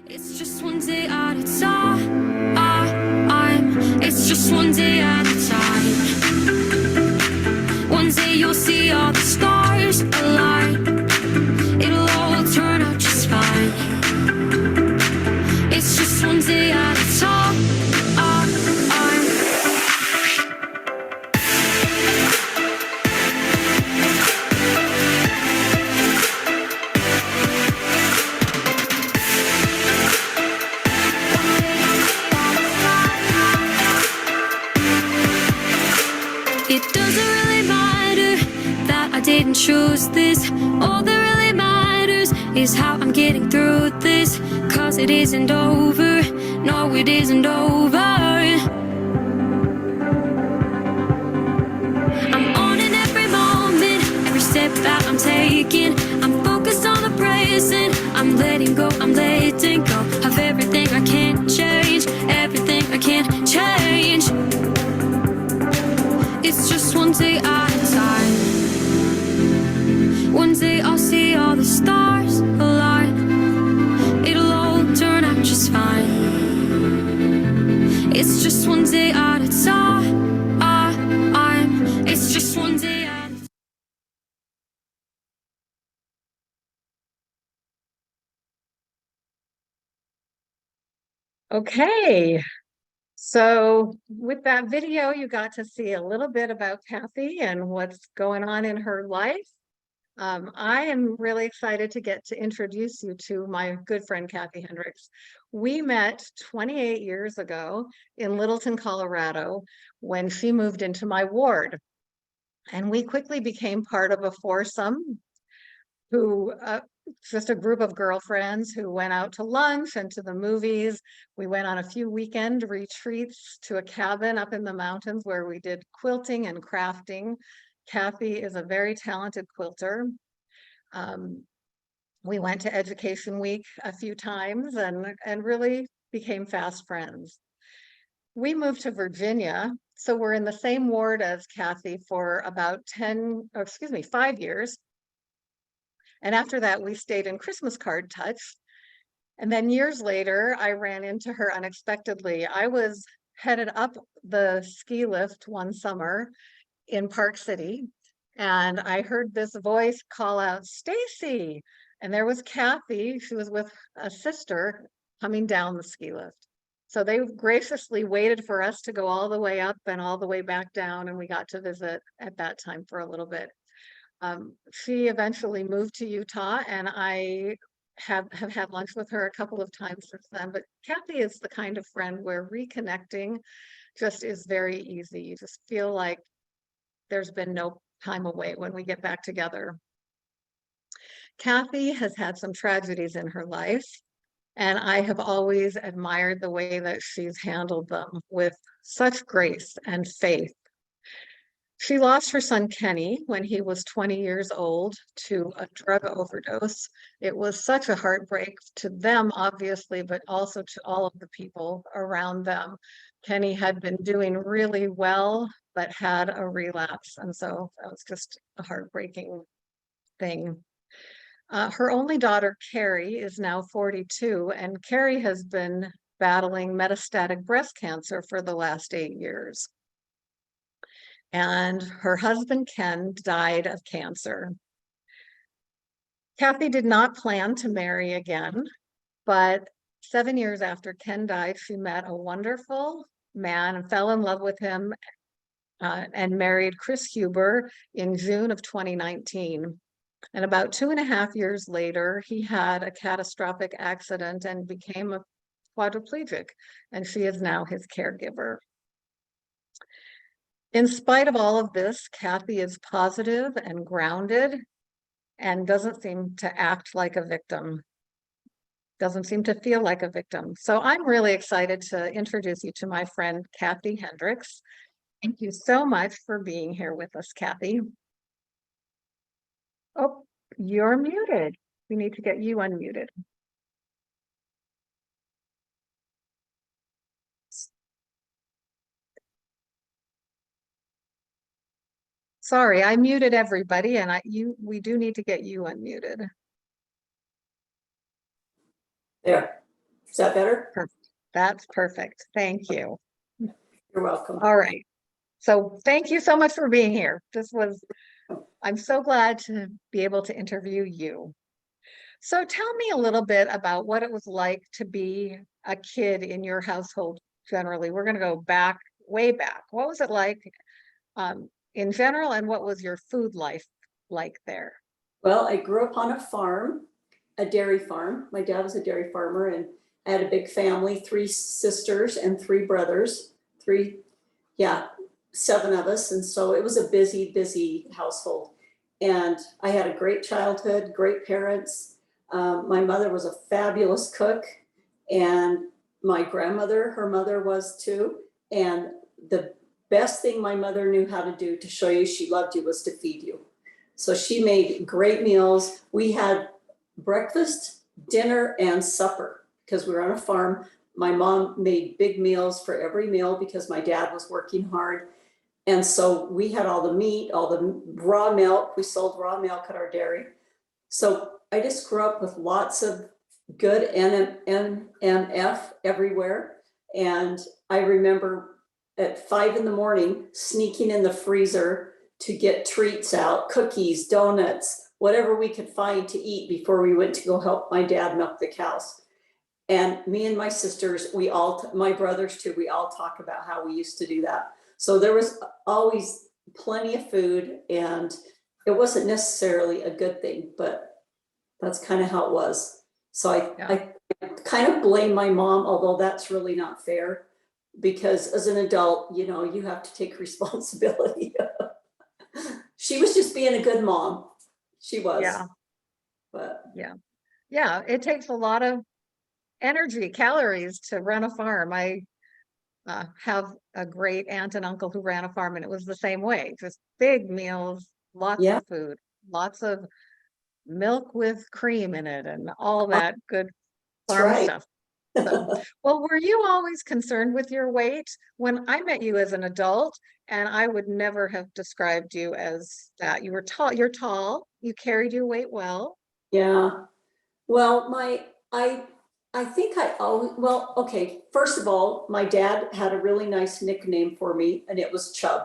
It's just one day at a time. It's just one day at a time. One day you'll see all the stars align. It'll all turn out just fine. It's just one day at a time. It doesn't really matter that I didn't choose this. All that really matters is how I'm getting through this. Cause it isn't over, no it isn't over. I'm on in every moment, every step that I'm taking. I'm focused on the present, I'm letting go of everything I can't change, everything I can't change. It's just one day at a time. One day I'll see all the stars align. It'll all turn out just fine. It's just one day at a time. It's just one day at a time. Okay, so with that video, you got to see a little bit about Kathy and what's going on in her life. I am really excited to get to introduce you to my good friend, Kathy Hendricks. We met 28 years ago in Littleton, Colorado, when she moved into my ward. And we quickly became part of a foursome who just a group of girlfriends who went out to lunch and to the movies. We went on a few weekend retreats to a cabin up in the mountains where we did quilting and crafting. Kathy is a very talented quilter. We went to Education Week a few times and really became fast friends. We moved to Virginia, so we're in the same ward as Kathy for about 5 years. And after that, we stayed in Christmas card touch. And then years later, I ran into her unexpectedly. I was headed up the ski lift one summer in Park City, and I heard this voice call out, "Stacy!" And there was Kathy. She was with a sister coming down the ski lift. So they graciously waited for us to go all the way up and all the way back down, and we got to visit at that time for a little bit. She eventually moved to Utah, and I have had lunch with her a couple of times since then. But Kathy is the kind of friend where reconnecting just is very easy. You just feel like there's been no time away when we get back together. Kathy has had some tragedies in her life, and I have always admired the way that she's handled them with such grace and faith. She lost her son Kenny when he was 20 years old to a drug overdose. It was such a heartbreak to them, obviously, but also to all of the people around them. Kenny had been doing really well, but had a relapse. And so that was just a heartbreaking thing. Her only daughter, Carrie, is now 42, and Carrie has been battling metastatic breast cancer for the last 8 years. And her husband, Ken, died of cancer. Kathy did not plan to marry again, but 7 years after Ken died, she met a wonderful man and fell in love with him and married Chris Huber in June of 2019. And about 2.5 years later, he had a catastrophic accident and became a quadriplegic, and she is now his caregiver. In spite of all of this, Kathy is positive and grounded and doesn't seem to act like a victim, doesn't seem to feel like a victim. So I'm really excited to introduce you to my friend, Kathy Hendricks. Thank you so much for being here with us, Kathy. Oh, you're muted. We need to get you unmuted. Sorry, I muted everybody, and we do need to get you unmuted. There. Is that better? Perfect. That's perfect. Thank you. You're welcome. All right. So thank you so much for being here. I'm so glad to be able to interview you. So tell me a little bit about what it was like to be a kid in your household generally. We're going to go back, way back. What was it like in general, and what was your food life like there? Well, I grew up on a farm, a dairy farm. My dad was a dairy farmer, and I had a big family, 3 sisters and 3 brothers, 7 of us. And so it was a busy, busy household. And I had a great childhood, great parents. My mother was a fabulous cook, and my grandmother, her mother was too. And the best thing my mother knew how to do to show you she loved you was to feed you. So she made great meals. We had breakfast, dinner, and supper because we were on a farm. My mom made big meals for every meal because my dad was working hard. And so we had all the meat, all the raw milk. We sold raw milk at our dairy. So I just grew up with lots of good NMF everywhere. And I remember at 5 in the morning sneaking in the freezer to get treats out, cookies, donuts, whatever we could find to eat before we went to go help my dad milk the cows. And me and my sisters, my brothers too, we all talk about how we used to do that. So there was always plenty of food, and it wasn't necessarily a good thing, but that's kind of how it was. So I kind of blame my mom, although that's really not fair, because as an adult, you have to take responsibility. She was just being a good mom. She was. Yeah. But Yeah, it takes a lot of energy, calories to run a farm. I have a great aunt and uncle who ran a farm, and it was the same way. Just big meals, lots yeah, of food, lots of milk with cream in it, and all that good that's farm right. stuff. So, well, were you always concerned with your weight? When I met you as an adult, and I would never have described you as that. You were tall, you're tall, you carried your weight well. Yeah. Well, I think I always, well, okay, first of all, my dad had a really nice nickname for me, and it was Chub.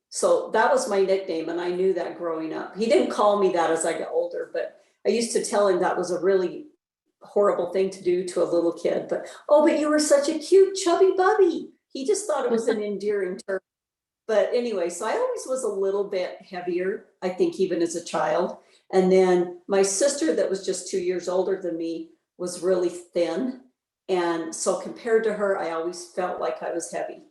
So that was my nickname, and I knew that growing up. He didn't call me that as I got older, but I used to tell him that was a really horrible thing to do to a little kid. But you were such a cute, chubby bubby. He just thought it was an endearing term. But anyway, so I always was a little bit heavier, I think, even as a child. And then my sister, that was just 2 years older than me, was really thin. And so compared to her, I always felt like I was heavy.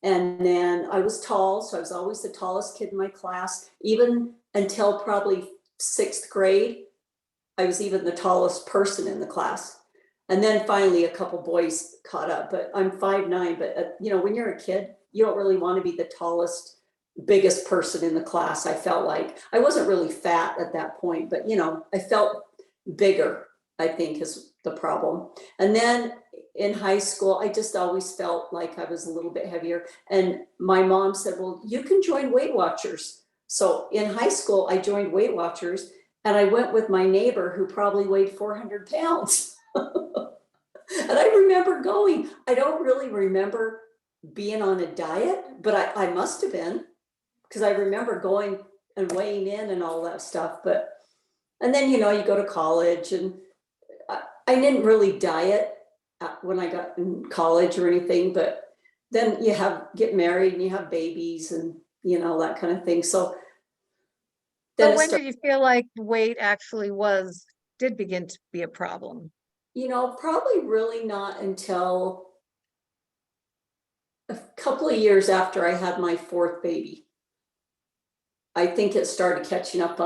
And then I was tall, so I was always the tallest kid in my class. Even until probably 6th grade, I was even the tallest person in the class. And then finally a couple boys caught up, but I'm 5'9", but when you're a kid, you don't really want to be the tallest, biggest person in the class. I felt like I wasn't really fat at that point, but I felt bigger, I think, is the problem. And then in high school, I just always felt like I was a little bit heavier. And my mom said, well, you can join Weight Watchers. So in high school, I joined Weight Watchers, and I went with my neighbor who probably weighed 400 pounds. And I remember going. I don't really remember being on a diet, but I must have been, because I remember going and weighing in and all that stuff. And then, you go to college, and I didn't really diet when I got in college or anything, but then you get married and you have babies and, that kind of thing. So then when did you feel like weight actually did begin to be a problem? Probably really not until a couple of years after I had my 4th baby. I think it started catching up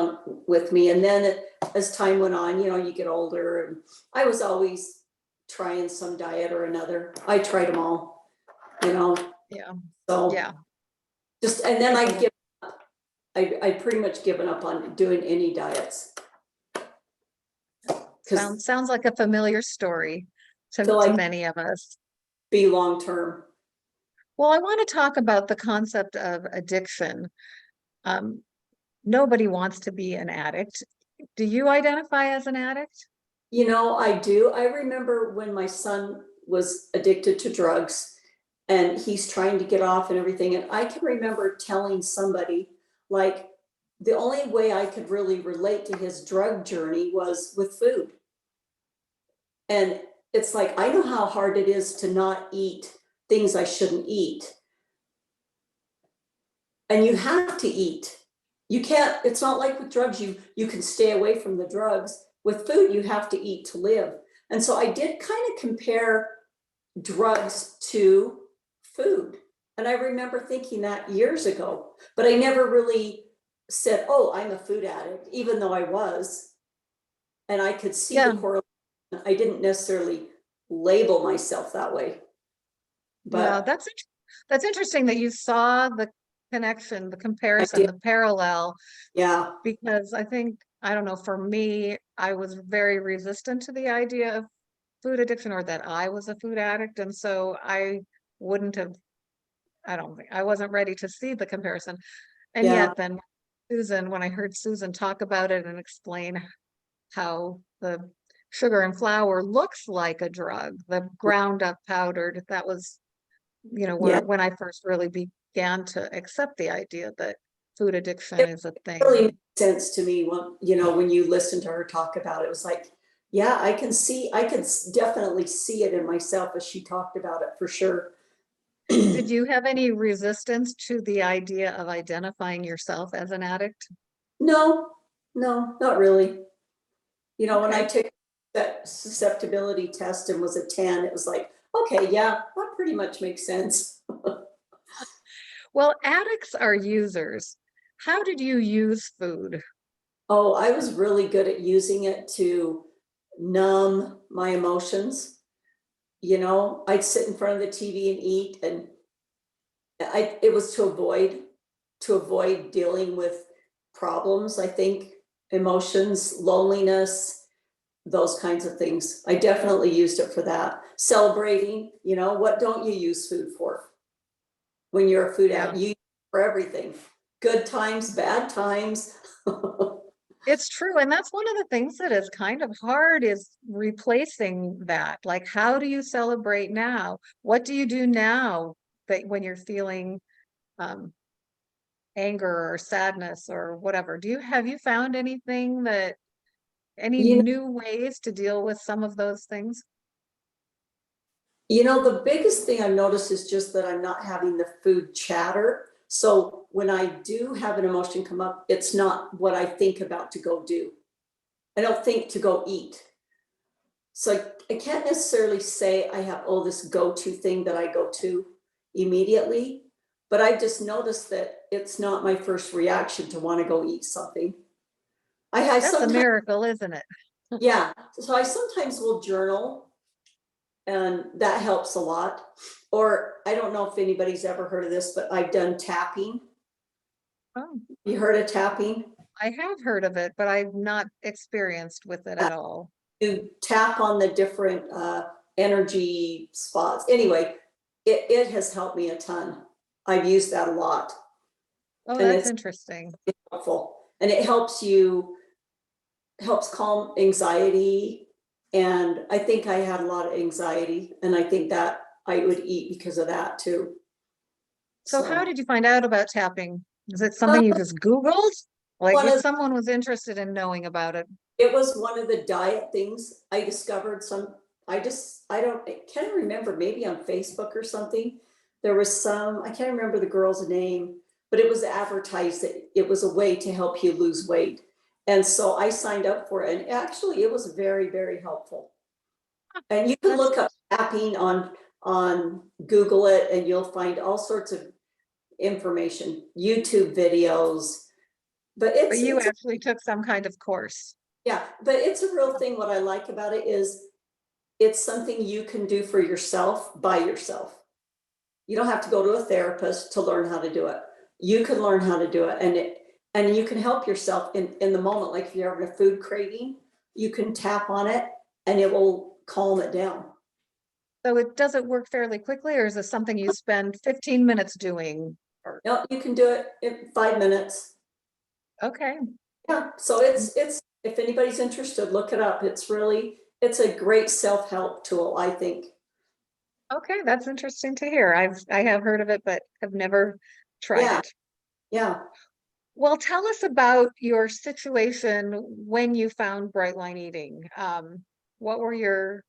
with me. And then as time went on, you get older, and I was always trying some diet or another. I tried them all, Yeah. So yeah. and then I'd pretty much given up on doing any diets. Sounds like a familiar story to many of us. Be long-term. Well, I want to talk about the concept of addiction. Nobody wants to be an addict. Do you identify as an addict? You know, I do. I remember when my son was addicted to drugs and he's trying to get off and everything. And I can remember telling somebody, like, the only way I could really relate to his drug journey was with food. And it's like, I know how hard it is to not eat things I shouldn't eat. And you have to eat. You can't, it's not like with drugs, you can stay away from the drugs. With food, you have to eat to live. And so I did kind of compare drugs to food. And I remember thinking that years ago, but I never really said, oh, I'm a food addict, even though I was. And I could see Yeah. the correlation. I didn't necessarily label myself that way. Yeah, But that's interesting that you saw the connection, the I comparison, did, the parallel, yeah, because I think, I don't know, for me, I was very resistant to the idea of food addiction, or that I was a food addict. And so I wouldn't have, I don't think, I wasn't ready to see the comparison. And yeah, yet then when I heard Susan talk about it and explain how the sugar and flour looks like a drug, the ground up powdered, that was, yeah. when I first really began to accept the idea that food addiction It is a really thing. made sense to me when, when you listen to her talk about it, it was like, yeah, I can definitely see it in myself as she talked about it for sure. Did you have any resistance to the idea of identifying yourself as an addict? No, no, not really. When I Okay. took that susceptibility test and was a 10, it was like, okay, yeah, that pretty much makes sense. Well, addicts are users. How did you use food? Oh, I was really good at using it to numb my emotions. I'd sit in front of the TV and eat, and it was to avoid dealing with problems, I think, emotions, loneliness, those kinds of things. I definitely used it for that. Celebrating, what don't you use food for? When you're a food Yeah. addict, you use it for everything. Good times, bad times. It's true. And that's one of the things that is kind of hard, is replacing that. Like, how do you celebrate now? What do you do now that when you're feeling um, anger or sadness or whatever? Have you found any You know, new ways to deal with some of those things? the biggest thing I've noticed is just that I'm not having the food chatter. So when I do have an emotion come up, it's not what I think about to go do. I don't think to go eat. So I can't necessarily say I have, this go-to thing that I go to immediately, but I just noticed that it's not my first reaction to want to go eat something. I That's a sometimes, miracle, isn't it? yeah, so I sometimes will journal, and that helps a lot. Or I don't know if anybody's ever heard of this, but I've done tapping. Oh, You heard of tapping? I have heard of it, but I've not experienced with it at all. You tap on the different energy spots. Anyway, it has helped me a ton. I've used that a lot, Oh, and that's it's interesting. helpful. And it helps calm anxiety. And I think I had a lot of anxiety, and I think that I would eat because of that too. So how So did you find out about tapping? Is it something you just Googled? Like, one if of someone was interested in knowing about it? it was one of the diet things I discovered. I can't remember, maybe on Facebook or something. There was I can't remember the girl's name, but it was advertised that it was a way to help you lose weight. And so I signed up for it, and actually it was very, very helpful. And you can That's, look up tapping on Google it, and you'll find all sorts of information, YouTube videos, but but you it's actually took some kind of course. yeah, but it's a real thing. What I like about it is it's something you can do for yourself by yourself. You don't have to go to a therapist to learn how to do it. You can learn how to do it, and you can help yourself in the moment. Like if you're having a food craving, you can tap on it and it will calm it down. So does it work fairly quickly, or is this something you spend 15 minutes doing? Or, No, you can do it in 5 minutes. okay. Yeah, so it's if anybody's interested, look it up. It's really it's a great self-help tool, I think. Okay, that's interesting to hear. I have heard of it, but have never tried Yeah. it. Yeah. Well, tell us about your situation when you found Bright Line Eating. What were your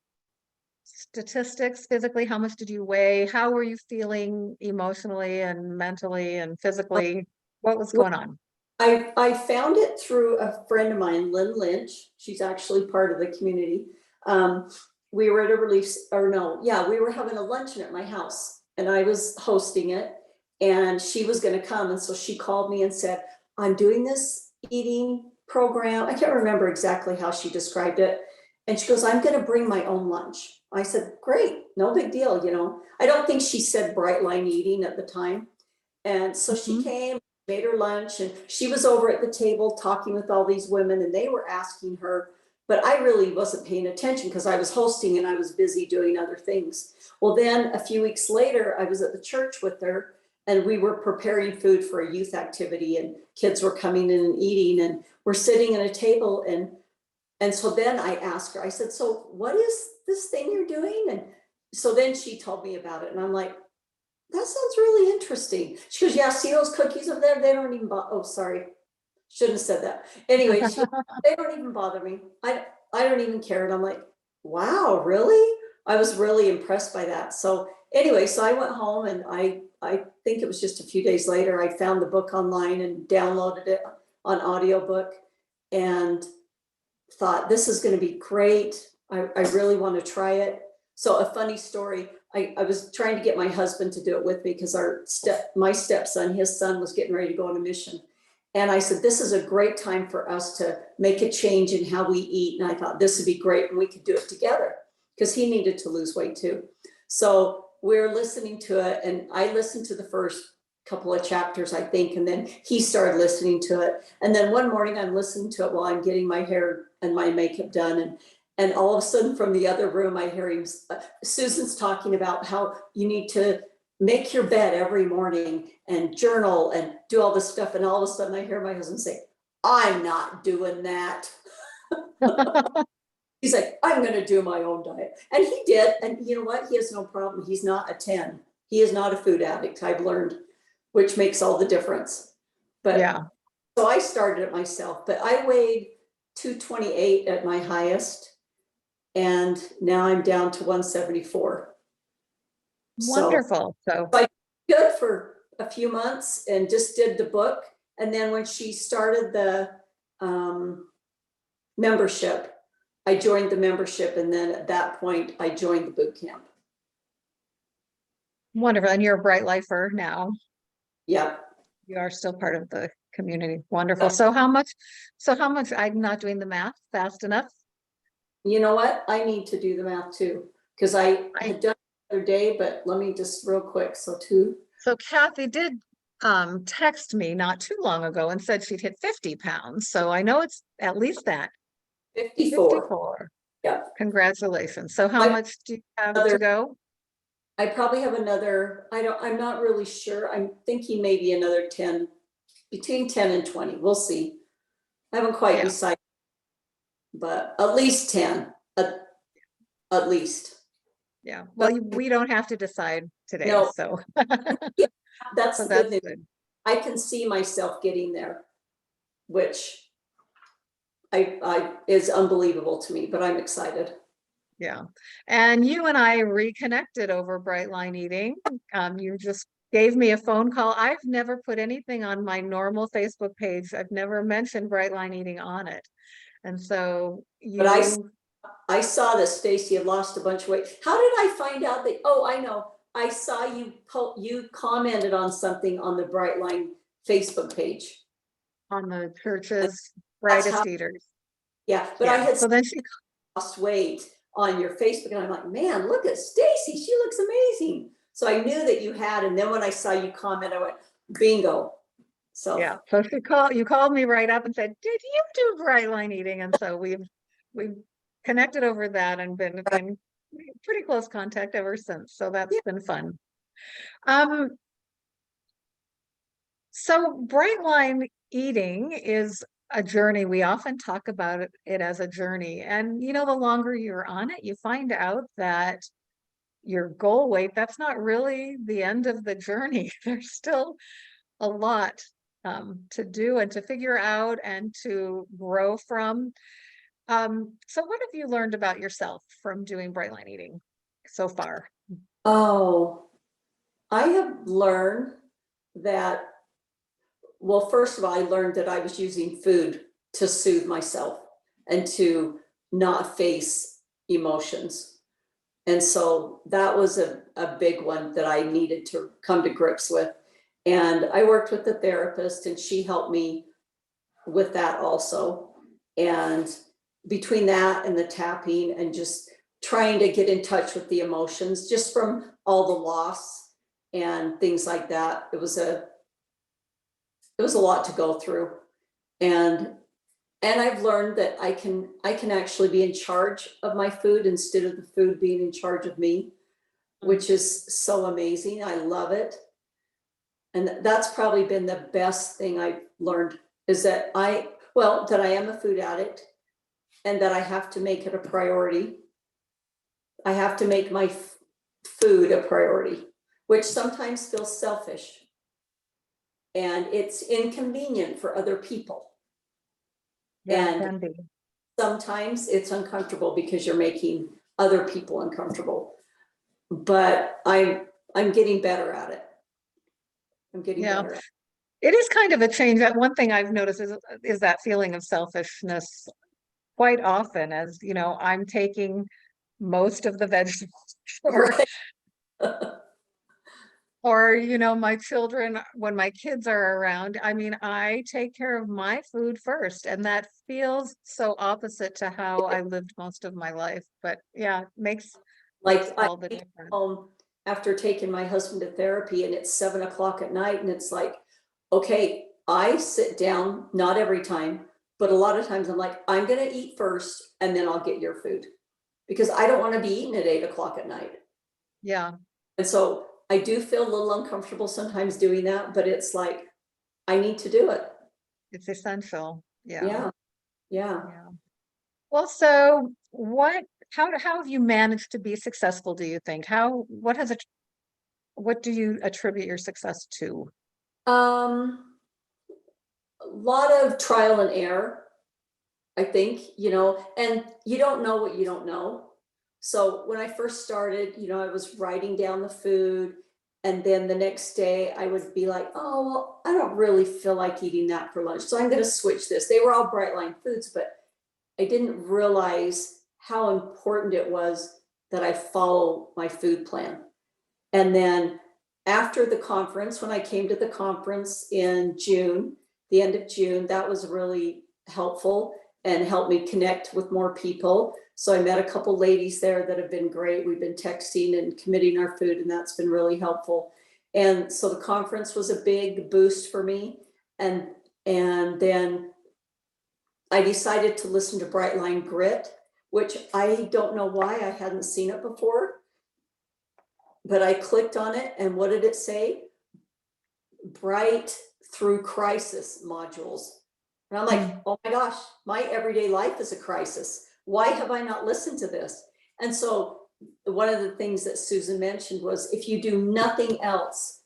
statistics physically? How much did you weigh? How were you feeling emotionally and mentally and physically? What was going on? I found it through a friend of mine, Lynn Lynch. She's actually part of the community. We were at a release, or no, yeah, we were having a luncheon at my house and I was hosting it and she was going to come. And so she called me and said, I'm doing this eating program. I can't remember exactly how she described it. And she goes, I'm going to bring my own lunch. I said, great, no big deal. You know, I don't think she said Bright Line Eating at the time. And so she came, made her lunch, and she was over at the table talking with all these women and they were asking her, but I really wasn't paying attention because I was hosting and I was busy doing other things. Well, then a few weeks later, I was at the church with her and we were preparing food for a youth activity and kids were coming in and eating and we're sitting at a table. And so then I asked her, I said, so what is this thing you're doing? And so then she told me about it and I'm like, that sounds really interesting. She goes, yeah, see those cookies over there? They don't even bother. Oh, sorry. Shouldn't have said that. Anyway, she goes, they don't even bother me. I don't even care. And I'm like, wow, really? I was really impressed by that. So anyway, so I went home and I think it was just a few days later, I found the book online and downloaded it on audiobook and thought, this is going to be great. I really want to try it. So a funny story, I was trying to get my husband to do it with me because my stepson, his son was getting ready to go on a mission. And I said, this is a great time for us to make a change in how we eat. And I thought this would be great and we could do it together because he needed to lose weight too. So we're listening to it and I listened to the first couple of chapters, I think, and then he started listening to it. And then one morning I'm listening to it while I'm getting my hair and my makeup done. And all of a sudden from the other room, I hear him, Susan's talking about how you need to make your bed every morning and journal and do all this stuff. And all of a sudden I hear my husband say, I'm not doing that. He's like, I'm going to do my own diet. And he did. And you know what? He has no problem. He's not a 10. He is not a food addict, I've learned, which makes all the difference. But yeah. So I started it myself, but I weighed 228 at my highest. And now I'm down to 174. Wonderful. So I good for a few months and just did the book. And then when she started the membership, I joined the membership. And then at that point, I joined the boot camp. Wonderful. And you're a Bright Lifer now. Yeah. You are still part of the community. Wonderful. So how much, I'm not doing the math fast enough. You know what? I need to do the math too, because I had done it the other day, but let me just real quick. So Kathy did text me not too long ago and said she'd hit 50 pounds. So I know it's at least that. 54. Yeah. Congratulations. So how much do you have to go? I probably have another, I'm not really sure. I'm thinking maybe another 10, between 10 and 20. We'll see. I haven't quite decided, but at least 10, at least. Yeah. Well, we don't have to decide today. No. So Yeah, that's so good. I can see myself getting there, which I is unbelievable to me, but I'm excited. Yeah. And you and I reconnected over Bright Line Eating. You just gave me a phone call. I've never put anything on my normal Facebook page. I've never mentioned Bright Line Eating on it. And so But I saw that Stacy had lost a bunch of weight. How did I find out that? Oh, I know. I saw you commented on something on the Bright Line Facebook page. On the church's Brightest Eaters. Yeah, but I had so then she lost weight on your Facebook and I'm like, man, look at Stacy. She looks amazing. So I knew that you had, and then when I saw you comment, I went, bingo. So yeah, so you called me right up and said, did you do Bright Line Eating? And so we've connected over that and been in pretty close contact ever since. So that's been fun. So Bright Line Eating is a journey. We often talk about it as a journey. And, you know, the longer you're on it, you find out that your goal weight, that's not really the end of the journey. There's still a lot to do and to figure out and to grow from. So what have you learned about yourself from doing bright line eating so far? Oh, I have learned that, well, first of all, I learned that I was using food to soothe myself and to not face emotions. And so that was a big one that I needed to come to grips with. And I worked with a therapist and she helped me with that also. And between that and the tapping and just trying to get in touch with the emotions, just from all the loss and things like that, it was a lot to go through. And I've learned that I can actually be in charge of my food instead of the food being in charge of me, which is so amazing. I love it. And that's probably been the best thing I've learned, is that that I am a food addict and that I have to make it a priority. I have to make my food a priority, which sometimes feels selfish. And it's inconvenient for other people. Yeah, And it can be. sometimes it's uncomfortable because you're making other people uncomfortable. But I'm getting better at it. I'm getting better at it. It is kind of a change. That one thing I've noticed is that feeling of selfishness quite often, as you know, I'm taking most of the vegetables Right. or you know, my children, when my kids are around, I mean, I take care of my food first, and that feels so opposite to how I lived most of my life. But yeah, makes Like I all the get difference. home after taking my husband to therapy and it's 7 o'clock at night and it's like, okay, I sit down, not every time, but a lot of times I'm like, I'm gonna eat first and then I'll get your food. Because I don't want to be eating at 8 o'clock at night. Yeah, And so I do feel a little uncomfortable sometimes doing that, but it's like, I need to do it. it's essential. Yeah. Yeah, yeah. Yeah. Well, so how have you managed to be successful, do you think? What do you attribute your success to? A lot of trial and error, I think, and you don't know what you don't know. So when I first started, I was writing down the food. And then the next day I would be like, oh, well, I don't really feel like eating that for lunch. So I'm going to switch this. They were all bright line foods, but I didn't realize how important it was that I follow my food plan. And then after the conference, when I came to the conference in June, the end of June, that was really helpful and helped me connect with more people. So I met a couple ladies there that have been great. We've been texting and committing our food, and that's been really helpful. And so the conference was a big boost for me. And then I decided to listen to Bright Line Grit, which I don't know why I hadn't seen it before, but I clicked on it, and what did it say? Bright through crisis modules. And I'm like, oh my gosh, my everyday life is a crisis. Why have I not listened to this? And so one of the things that Susan mentioned was, if you do nothing else,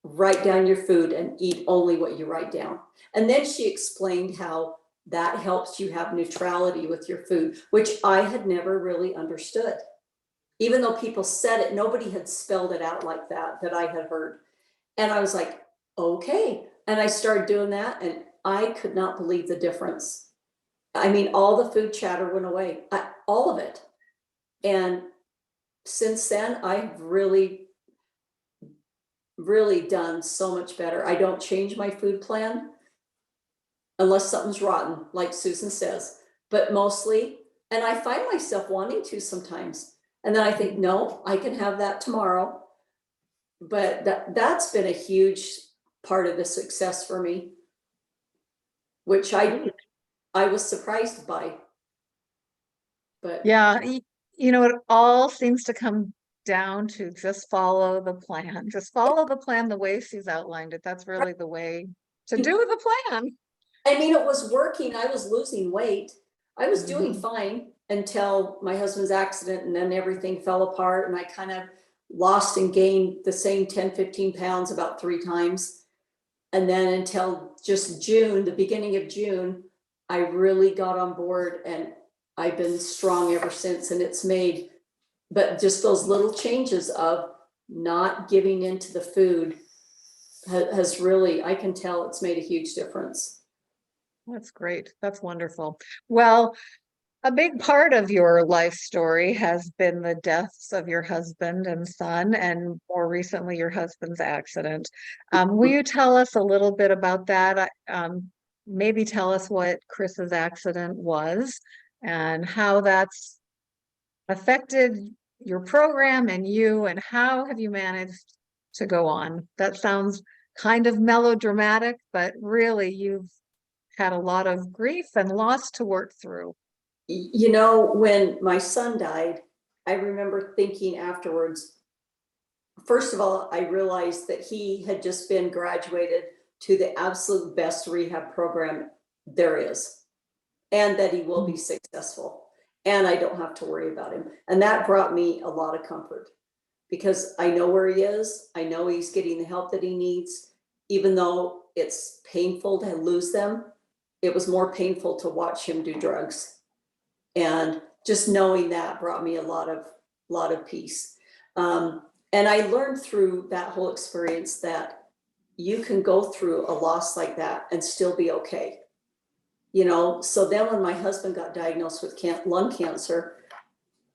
write down your food and eat only what you write down. And then she explained how that helps you have neutrality with your food, which I had never really understood. Even though people said it, nobody had spelled it out like that I had heard. And I was like, okay. And I started doing that, and I could not believe the difference. I mean, all the food chatter went away, all of it. And since then, I've really, really done so much better. I don't change my food plan unless something's rotten, like Susan says, but mostly, and I find myself wanting to sometimes. And then I think, no, I can have that tomorrow. But that's been a huge part of the success for me, which I was surprised by. But Yeah, you know, it all seems to come down to just follow the plan. Just follow the plan the way she's outlined it. That's really the way to do the plan. I mean, it was working. I was losing weight. I was doing Mhm. fine until my husband's accident, and then everything fell apart, and I kind of lost and gained the same 10, 15 pounds about 3 times. And then until just June, the beginning of June, I really got on board, and I've been strong ever since. And it's made, but just those little changes of not giving into the food has really, I can tell it's made a huge difference. That's great. That's wonderful. Well, a big part of your life story has been the deaths of your husband and son, and more recently, your husband's accident. Will you tell us a little bit about that? Maybe tell us what Chris's accident was and how that's affected your program and you, and how have you managed to go on? That sounds kind of melodramatic, but really you've had a lot of grief and loss to work through. You know, when my son died, I remember thinking afterwards, first of all, I realized that he had just been graduated to the absolute best rehab program there is, and that he will be successful, and I don't have to worry about him. And that brought me a lot of comfort because I know where he is. I know he's getting the help that he needs, even though it's painful to lose them. It was more painful to watch him do drugs. And just knowing that brought me a lot of peace. And I learned through that whole experience that you can go through a loss like that and still be okay. You know, so then when my husband got diagnosed with lung cancer,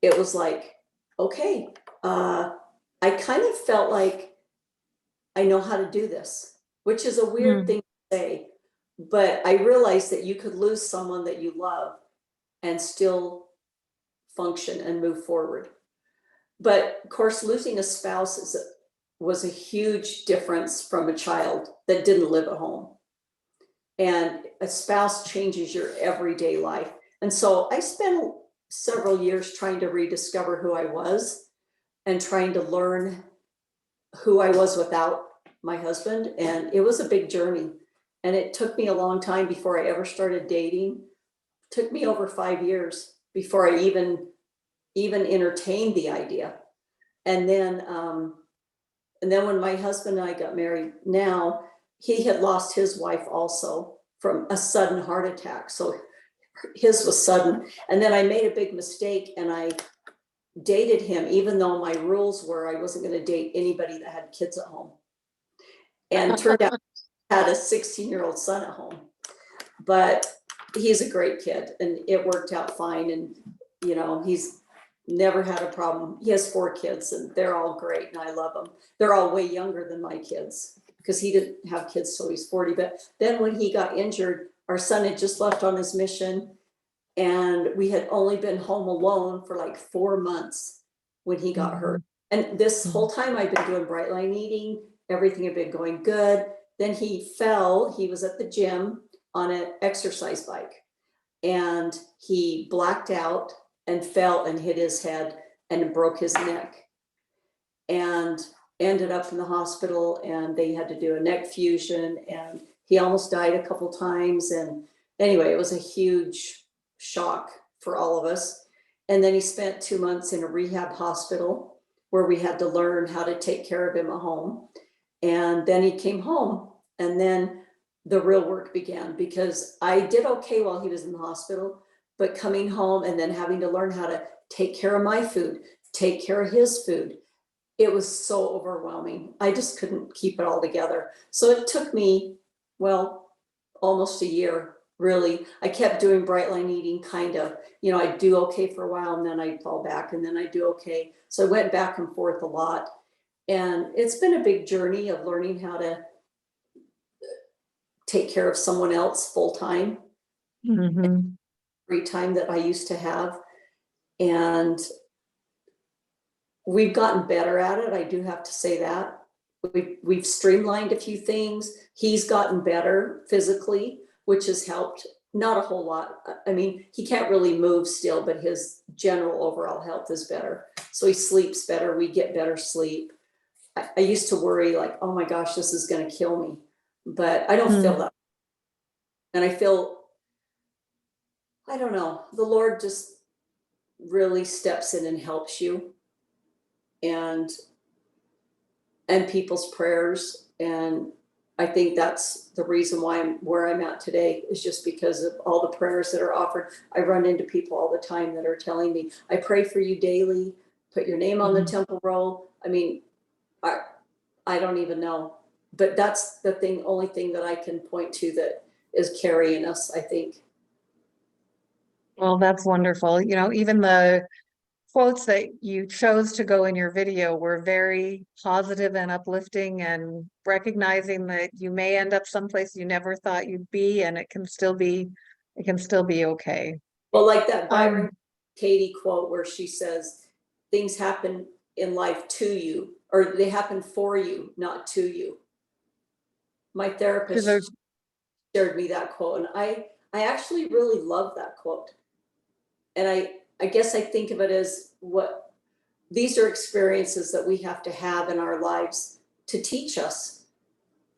it was like, okay, I kind of felt like I know how to do this, which is a weird thing to say, but I realized that you could lose someone that you love and still function and move forward. But of course, losing a spouse was a huge difference from a child that didn't live at home. And a spouse changes your everyday life. And so I spent several years trying to rediscover who I was and trying to learn who I was without my husband. And it was a big journey. And it took me a long time before I ever started dating. It took me over 5 years before I even entertained the idea. And then when my husband and I got married now, he had lost his wife also from a sudden heart attack. So his was sudden. And then I made a big mistake and I dated him, even though my rules were I wasn't going to date anybody that had kids at home. And turned out I had a 16-year-old son at home. But he's a great kid and it worked out fine. And, you know, he's never had a problem. He has 4 kids and they're all great and I love them. They're all way younger than my kids because he didn't have kids till he's 40. But then when he got injured, our son had just left on his mission and we had only been home alone for like 4 months when he got hurt. And this whole time I've been doing bright line eating, everything had been going good. Then he fell, he was at the gym on an exercise bike and he blacked out and fell and hit his head and broke his neck and ended up in the hospital and they had to do a neck fusion and he almost died a couple times. And anyway, it was a huge shock for all of us. And then he spent 2 months in a rehab hospital where we had to learn how to take care of him at home. And then he came home and then the real work began because I did okay while he was in the hospital. But coming home and then having to learn how to take care of my food, take care of his food, it was so overwhelming. I just couldn't keep it all together. So it took me, well, almost a year, really. I kept doing bright line eating, kind of, you know, I'd do okay for a while and then I'd fall back and then I'd do okay. So I went back and forth a lot. And it's been a big journey of learning how to take care of someone else full time. Free time that I used to have. And we've gotten better at it. I do have to say that. We've streamlined a few things. He's gotten better physically, which has helped. Not a whole lot. I mean, he can't really move still, but his general overall health is better. So he sleeps better. We get better sleep. I used to worry like, oh my gosh, this is going to kill me. But I don't feel that. And I feel, I don't know, the Lord just really steps in and helps you, and people's prayers. And I think that's the reason why I'm where I'm at today, is just because of all the prayers that are offered. I run into people all the time that are telling me, I pray for you daily, put your name on the temple roll. I mean, I don't even know, but that's the thing, only thing that I can point to that is carrying us, I think. Well, that's wonderful. You know, even the quotes that you chose to go in your video were very positive and uplifting, and recognizing that you may end up someplace you never thought you'd be, and it can still be okay. Well, like that Byron Um, Katie quote where she says, things happen in life to you, or they happen for you, not to you. My to therapist the, shared me that quote, and I actually really love that quote. And I guess I think of it as what these are experiences that we have to have in our lives to teach us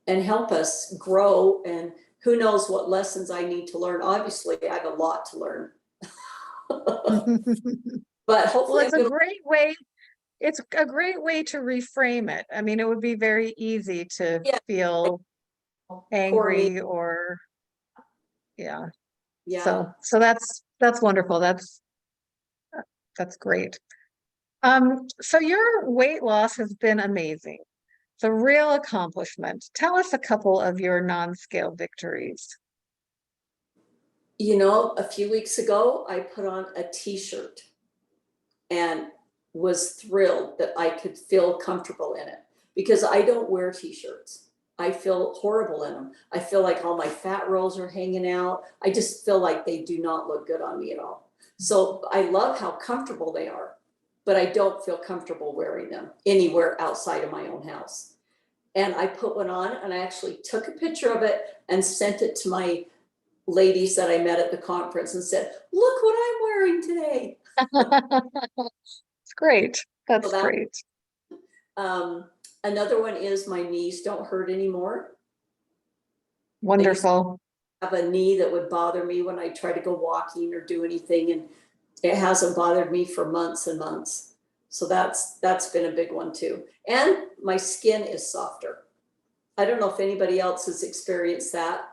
and help us grow. And who knows what lessons I need to learn. Obviously, I have a lot to learn. But well, hopefully it's a great way to reframe it. I mean, it would be very easy to yeah, feel poor me. angry or, yeah. Yeah. So that's wonderful. That's great. So your weight loss has been amazing. It's a real accomplishment. Tell us a couple of your non-scale victories. You know, a few weeks ago, I put on a t-shirt and was thrilled that I could feel comfortable in it, because I don't wear t-shirts. I feel horrible in them. I feel like all my fat rolls are hanging out. I just feel like they do not look good on me at all. So I love how comfortable they are, but I don't feel comfortable wearing them anywhere outside of my own house. And I put one on, and I actually took a picture of it and sent it to my ladies that I met at the conference and said, look what I'm wearing today. It's great. So That's that, great. another one is my knees don't hurt anymore. I used Wonderful. to have a knee that would bother me when I try to go walking or do anything, and it hasn't bothered me for months and months. So that's been a big one too. And my skin is softer. I don't know if anybody else has experienced that,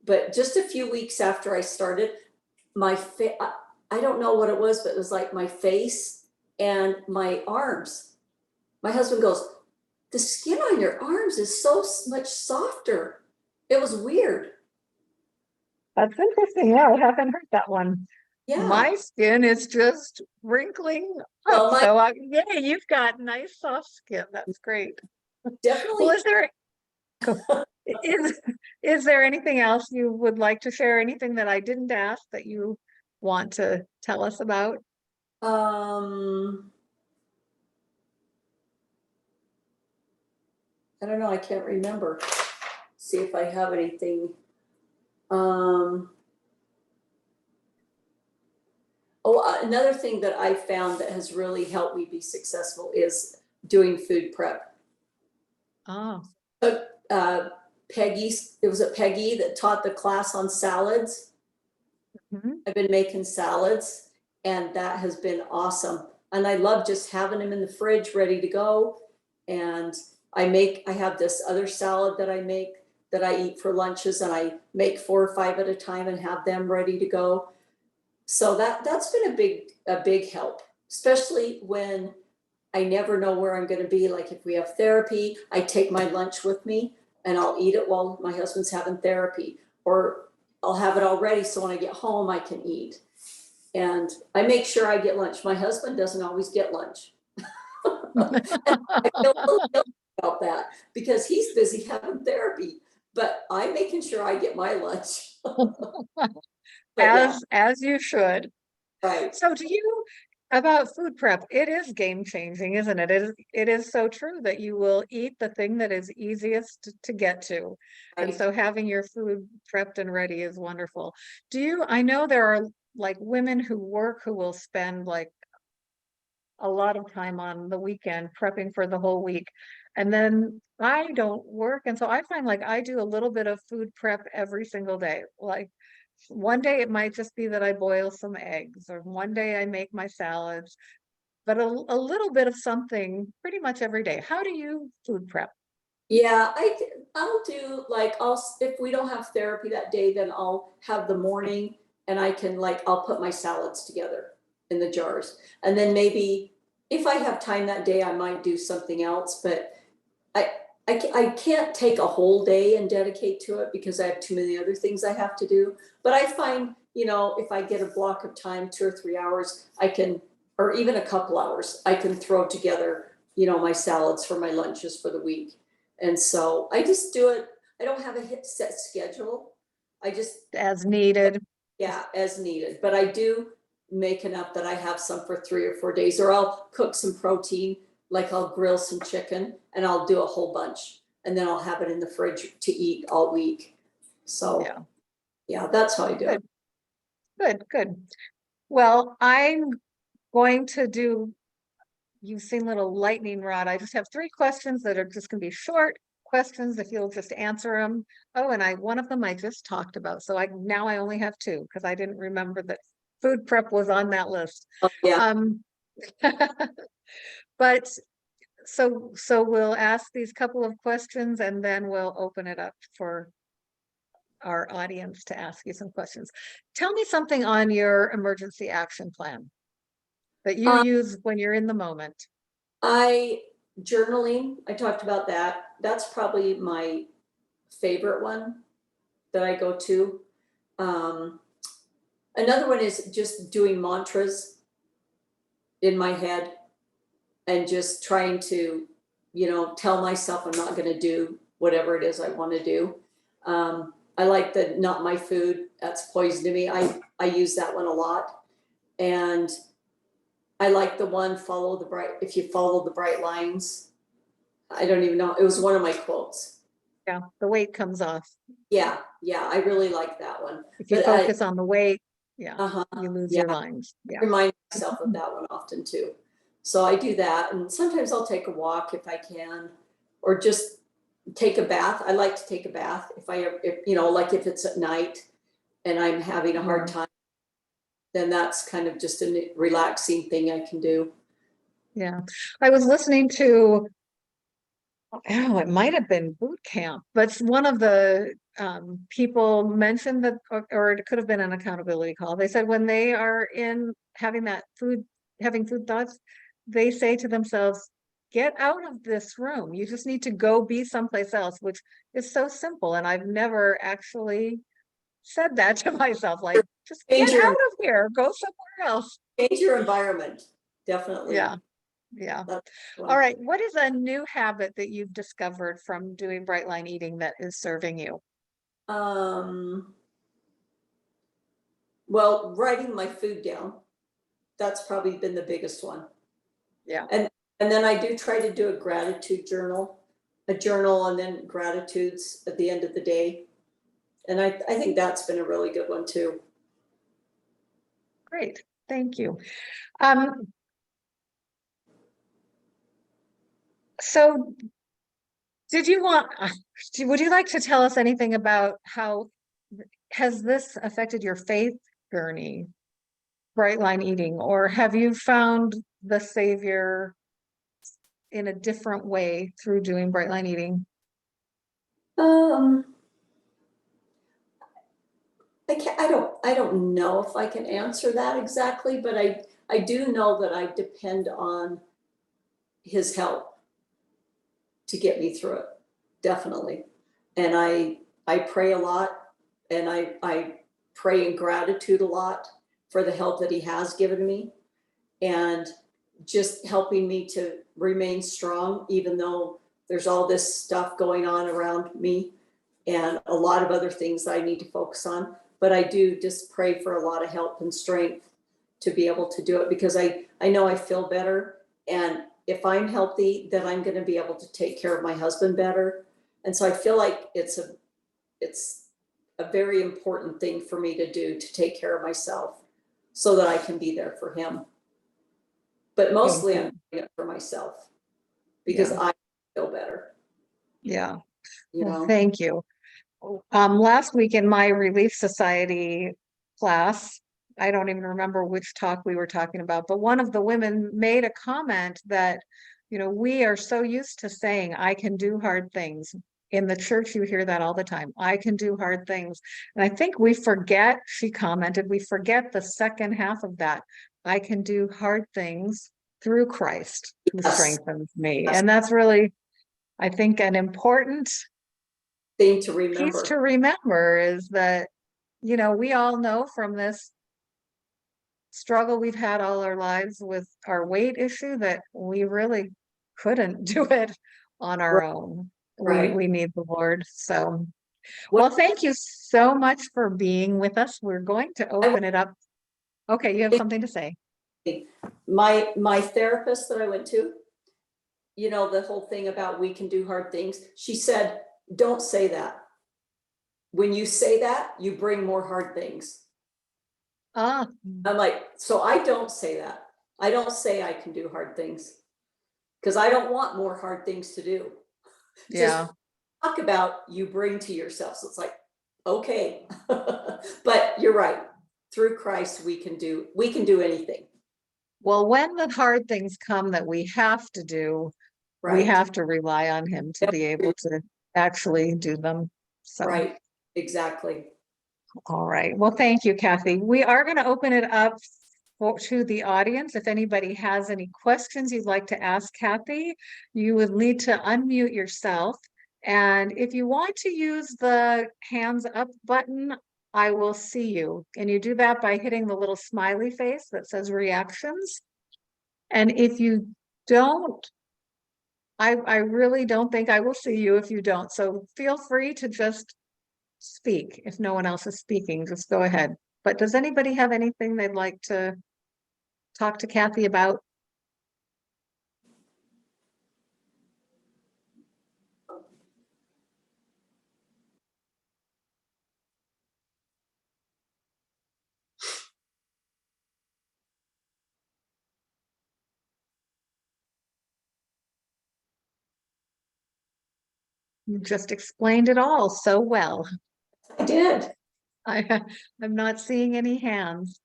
but just a few weeks after I started, I don't know what it was, but it was like my face and my arms. My husband goes, the skin on your arms is so much softer. It was weird. That's interesting. Yeah, I haven't heard that one. Yeah. My skin is just wrinkling up. Well, So, yeah, you've got nice soft skin. That's great. Well, definitely. is is there anything else you would like to share? Anything that I didn't ask that you want to tell us about? Um, I don't know. I can't remember. See if I have anything. Another thing that I found that has really helped me be successful is doing food prep. Oh, It was Peggy that taught the class on salads. I've been making salads, and that has been awesome. And I love just having them in the fridge ready to go. And I have this other salad that I make that I eat for lunches, and I make 4 or 5 at a time and have them ready to go. So that's been a big help, especially when I never know where I'm going to be. Like if we have therapy, I take my lunch with me and I'll eat it while my husband's having therapy, or I'll have it all ready so when I get home I can eat. And I make sure I get lunch. My husband doesn't always get lunch. I feel a little guilty about that because he's busy having therapy, but I'm making sure I get my lunch. But yeah, as you should. right. So about food prep, it is game changing, isn't it? It is so true that you will eat the thing that is easiest to get to. And Right. so having your food prepped and ready is wonderful. I know there are like women who will spend like a lot of time on the weekend prepping for the whole week. And then I don't work. And so I find like I do a little bit of food prep every single day. Like one day it might just be that I boil some eggs, or one day I make my salads, but a little bit of something pretty much every day. How do you food prep? Yeah, I'll do like, if we don't have therapy that day, then I'll have the morning and I can like, I'll put my salads together in the jars. And then maybe if I have time that day, I might do something else, but I, I can't take a whole day and dedicate to it because I have too many other things I have to do. But I find, if I get a block of time, 2 or 3 hours, I can, or even a couple hours, I can throw together, my salads for my lunches for the week. And so I just do it. I don't have a set schedule. I just, As needed. yeah, as needed. But I do make enough that I have some for 3 or 4 days, or I'll cook some protein, like I'll grill some chicken and I'll do a whole bunch. And then I'll have it in the fridge to eat all week. So yeah, that's how I do it. Good. Well, I'm going to do, you've seen little lightning rod. I just have 3 questions that are just gonna be short questions if you'll just answer them. Oh, and one of them I just talked about. So now I only have 2 because I didn't remember that food prep was on that list. Oh, yeah. But so we'll ask these couple of questions and then we'll open it up for our audience to ask you some questions. Tell me something on your emergency action plan that you use when you're in the moment. Journaling, I talked about that. That's probably my favorite one that I go to. Another one is just doing mantras in my head and just trying to, tell myself I'm not going to do whatever it is I want to do. I like the not my food, that's poison to me. I use that one a lot. And I like the one, if you follow the bright lines. I don't even know, it was one of my quotes. Yeah, the weight comes off. Yeah, I really like that one. If you focus on the weight, you lose yeah. your lines. Yeah. Remind myself of that one often too. So I do that, and sometimes I'll take a walk if I can, or just take a bath. I like to take a bath if like if it's at night and I'm having a hard time, then that's kind of just a relaxing thing I can do. Yeah. I was listening to, it might have been boot camp, but one of the people mentioned that, or it could have been an accountability call. They said when they are having food thoughts, they say to themselves, get out of this room. You just need to go be someplace else, which is so simple. And I've never actually said that to myself, like, just get out of here, go somewhere else. Change your environment, definitely. Yeah. All right. What is a new habit that you've discovered from doing Bright Line Eating that is serving you? Well, writing my food down. That's probably been the biggest one. Yeah. And then I do try to do a gratitude journal, and then gratitudes at the end of the day. And I think that's been a really good one too. Great. Thank you. So would you like to tell us anything about how has this affected your faith journey, Bright Line Eating, or have you found the Savior in a different way through doing Bright Line Eating? I don't know if I can answer that exactly, but I do know that I depend on his help to get me through it, definitely. And I pray a lot, and I pray in gratitude a lot for the help that he has given me, and just helping me to remain strong, even though there's all this stuff going on around me and a lot of other things I need to focus on. But I do just pray for a lot of help and strength to be able to do it, because I know I feel better. And if I'm healthy, then I'm going to be able to take care of my husband better. And so I feel like it's a very important thing for me to do, to take care of myself so that I can be there for him. but mostly you. I'm doing it for myself because Yeah. I feel better, Yeah. you Well, know? thank you. Last week in my Relief Society class, I don't even remember which talk we were talking about, but one of the women made a comment that, we are so used to saying, I can do hard things. In the church, you hear that all the time. I can do hard things. And I think we forget, she commented, we forget the second half of that. I can do hard things through Christ who Yes. strengthens me. Yes. And that's really, I think, an important Thing to piece to remember. remember is that, we all know from this struggle we've had all our lives with our weight issue that we really couldn't do it on our own. Right. We need the Lord. So, What- well, thank you so much for being with us. We're going to open it up. Okay, you have something to say. My therapist that I went to, the whole thing about we can do hard things, she said, don't say that. When you say that, you bring more hard things. Ah, I'm like, so I don't say that. I don't say I can do hard things because I don't want more hard things to do. yeah. Just talk about you bring to yourself. So it's like, okay, but you're right. Through Christ, we can do anything. Well, when the hard things come that we have to do, we Right. have to rely on him to be able to actually do them. So. Right. Exactly. All right. Well, thank you, Kathy. We are going to open it up to the audience. If anybody has any questions you'd like to ask Kathy, you would need to unmute yourself. And if you want to use the hands up button, I will see you. And you do that by hitting the little smiley face that says reactions. And if you don't, I really don't think I will see you if you don't. So feel free to just speak. If no one else is speaking, just go ahead. But does anybody have anything they'd like to talk to Kathy about? You just explained it all so well. I did. I'm not seeing any hands.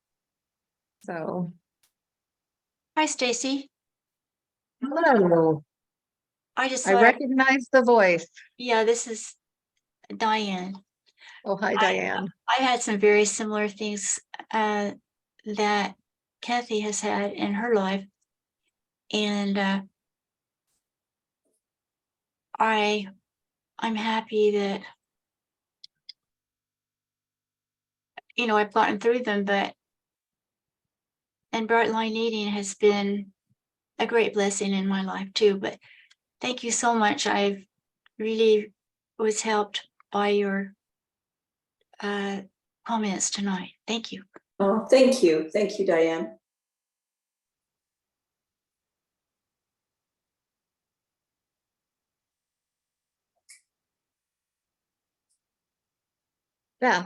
So, Hi, Stacy. hello. I just I thought, recognize the voice. yeah, this is Diane. Oh, hi, Diane. I had some very similar things that Kathy has had in her life. And I'm happy that, I've gotten through them, and Bright Line Eating has been a great blessing in my life too. But thank you so much. I've really was helped by your comments tonight. Thank you. Oh, thank you. Thank you, Diane. Yeah.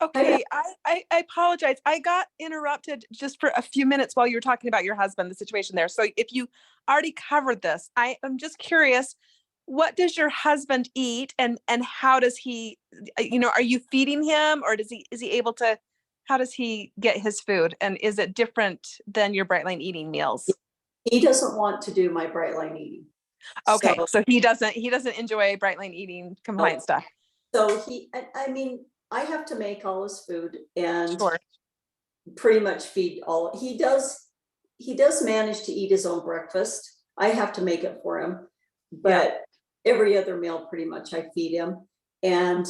Okay, I apologize. I got interrupted just for a few minutes while you were talking about your husband, the situation there. So if you already covered this, I am just curious, what does your husband eat and how does he, are you feeding him or is he able to, how does he get his food? And is it different than your Bright Line Eating meals? He doesn't want to do my Bright Line Eating. Okay, so he doesn't enjoy Bright Line Eating compliant stuff. So I have to make all his food and Sure. pretty much feed all. He does manage to eat his own breakfast. I have to make it for him, but every other meal pretty much I feed him, and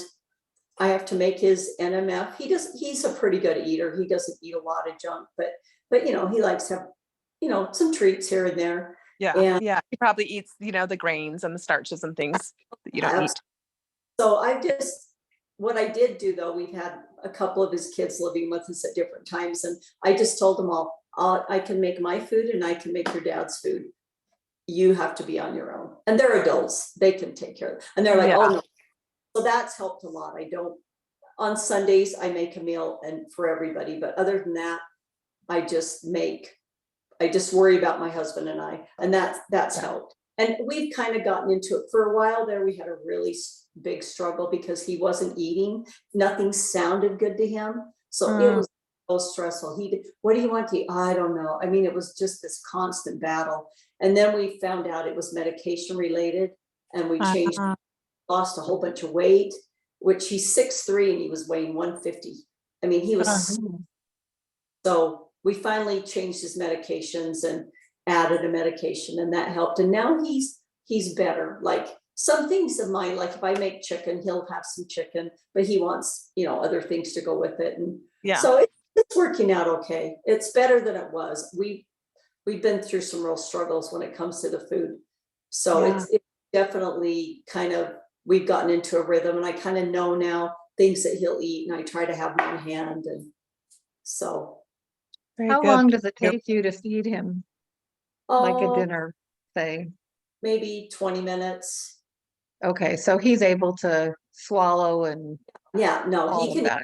I have to make his NMF. He's a pretty good eater. He doesn't eat a lot of junk, but he likes to have some treats here and there. Yeah, and he probably eats the grains and the starches and things that you don't eat. So what I did do though, we've had a couple of his kids living with us at different times, and I just told them all, I can make my food and I can make your dad's food. You have to be on your own. And they're adults, they can take care of it. And they're like, oh no. So that's helped a lot. On Sundays, I make a meal and for everybody, but other than that, I just make I just worry about my husband and I, and that's helped. And we've kind of gotten into it for a while there. We had a really big struggle because he wasn't eating. Nothing sounded good to him. So it was so stressful. What do you want to eat? I don't know. I mean, it was just this constant battle. And then we found out it was medication related, and we changed, lost a whole bunch of weight, which he's 6'3" and he was weighing 150. I mean, he was, so we finally changed his medications and added a medication, and that helped. And now he's better. Like some things of mine, like if I make chicken, he'll have some chicken, but he wants, other things to go with it. And so it's working out okay. It's better than it was. We've been through some real struggles when it comes to the food. So it's definitely kind of, we've gotten into a rhythm, and I kind of know now things that he'll eat, and I try to have them on hand. And so. How long does it take you to feed him? Like a Oh, dinner, say? maybe 20 minutes. Okay, so he's able to swallow and Yeah, no, all of that.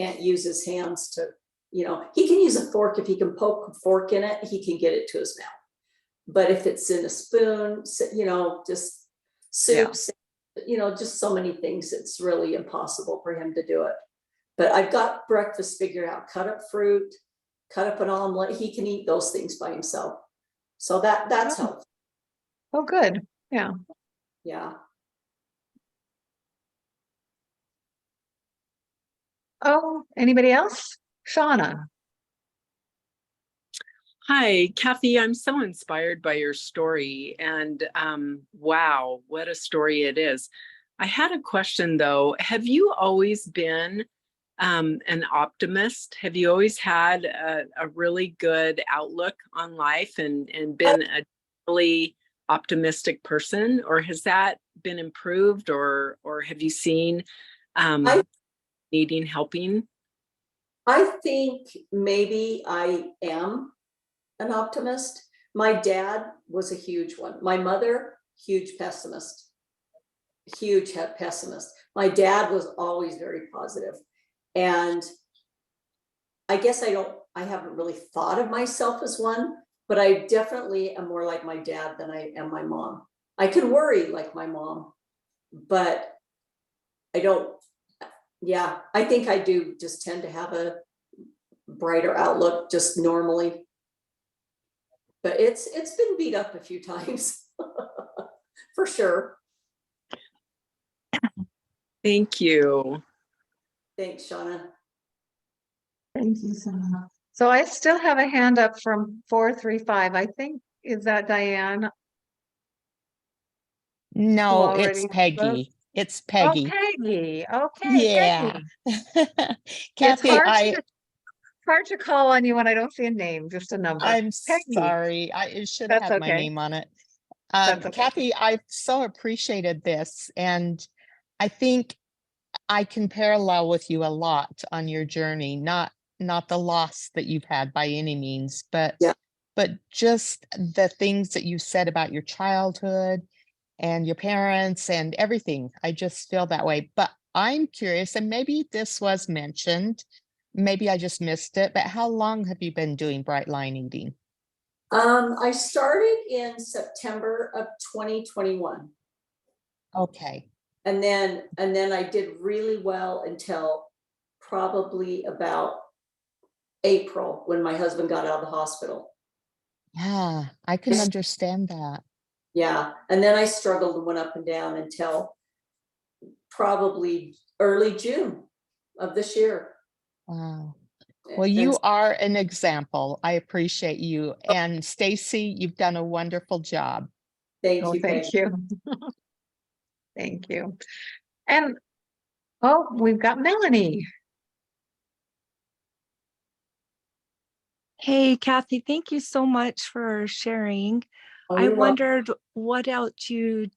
can't use his hands to, he can use a fork. If he can poke a fork in it, he can get it to his mouth. But if it's in a spoon, just soups, just so many things, it's really impossible for him to do it. But I've got breakfast figured out: cut up fruit, cut up an omelet. He can eat those things by himself. So that's helpful. Oh, good. Yeah. Yeah. Oh, anybody else? Shauna. Hi, Kathy. I'm so inspired by your story, and wow, what a story it is. I had a question though. Have you always been an optimist? Have you always had a really good outlook on life and been a really optimistic person, or has that been improved, or have you seen needing helping? I think maybe I am an optimist. My dad was a huge one. My mother, huge pessimist. My dad was always very positive. And I guess I haven't really thought of myself as one, but I definitely am more like my dad than I am my mom. I can worry like my mom, but I don't, I think I do just tend to have a brighter outlook just normally. But it's been beat up a few times for sure. Thank you. Thanks, Shauna. Thank you so much. So I still have a hand up from 435. I think, is that Diane? No, it's already Peggy. It's Oh, Peggy. Peggy. Okay, Yeah. Peggy. Kathy, It's hard to call on you when I don't see a name, just a number. I'm Peggy. sorry. It should That's have my okay. name on it. That's okay. Kathy, I so appreciated this, and I think I can parallel with you a lot on your journey, not the loss that you've had by any means, but just the things that you said about your childhood and your parents and everything. I just feel that way. But I'm curious, and maybe this was mentioned, maybe I just missed it, but how long have you been doing Bright Line Eating? I started in September of 2021. Okay. And then I did really well until probably about April, when my husband got out of the hospital. Yeah, I can understand that. Yeah. And then I struggled and went up and down until probably early June of this year. Wow. Well, you are an example. I appreciate you. And Stacy, you've done a wonderful job. Thank Oh, you. thank you. Thank you. And we've got Melanie. Hey, Kathy, thank you so much for sharing. Oh, I you're welcome. wondered what else you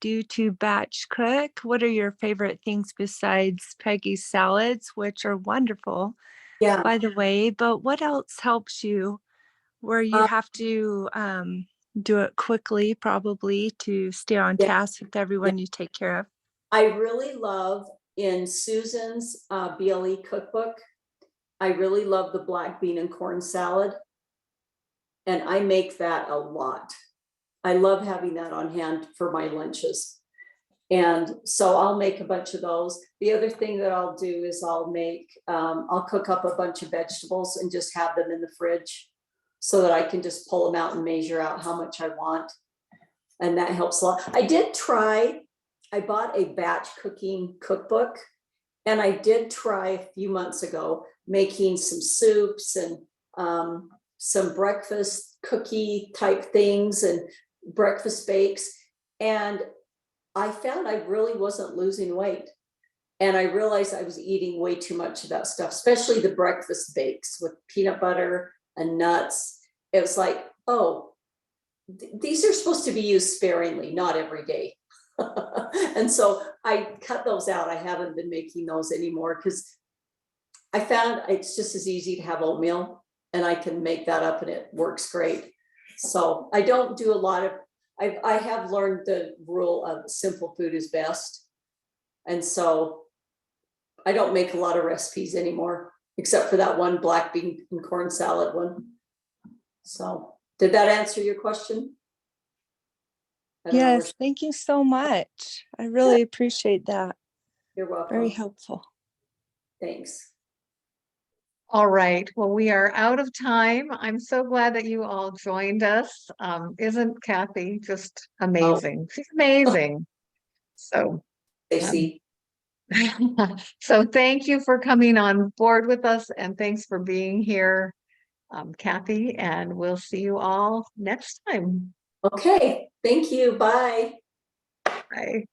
do to batch cook. What are your favorite things besides Peggy's salads, which are wonderful, Yeah. by the way, but what else helps you where you have to do it quickly, probably, to stay on task with everyone you take care of? I really love in Susan's BLE cookbook. I really love the black bean and corn salad. And I make that a lot. I love having that on hand for my lunches. And so I'll make a bunch of those. The other thing that I'll do is I'll cook up a bunch of vegetables and just have them in the fridge so that I can just pull them out and measure out how much I want. And that helps a lot. I bought a batch cooking cookbook, and I did try a few months ago making some soups and some breakfast cookie type things and breakfast bakes. And I found I really wasn't losing weight. And I realized I was eating way too much of that stuff, especially the breakfast bakes with peanut butter and nuts. It was like, oh, these are supposed to be used sparingly, not every day. And so I cut those out. I haven't been making those anymore because I found it's just as easy to have oatmeal, and I can make that up and it works great. So I don't do a lot of, I have learned the rule of simple food is best. And so I don't make a lot of recipes anymore, except for that one black bean and corn salad one. So did that answer your question? I don't know Yes, thank you so much. I really appreciate that. You're welcome. Very helpful. Thanks. All right, well, we are out of time. I'm so glad that you all joined us. Isn't Kathy just amazing? She's amazing. So, Stacy. so thank you for coming on board with us, and thanks for being here, Kathy, and we'll see you all next time. Okay, thank you. Bye. Bye.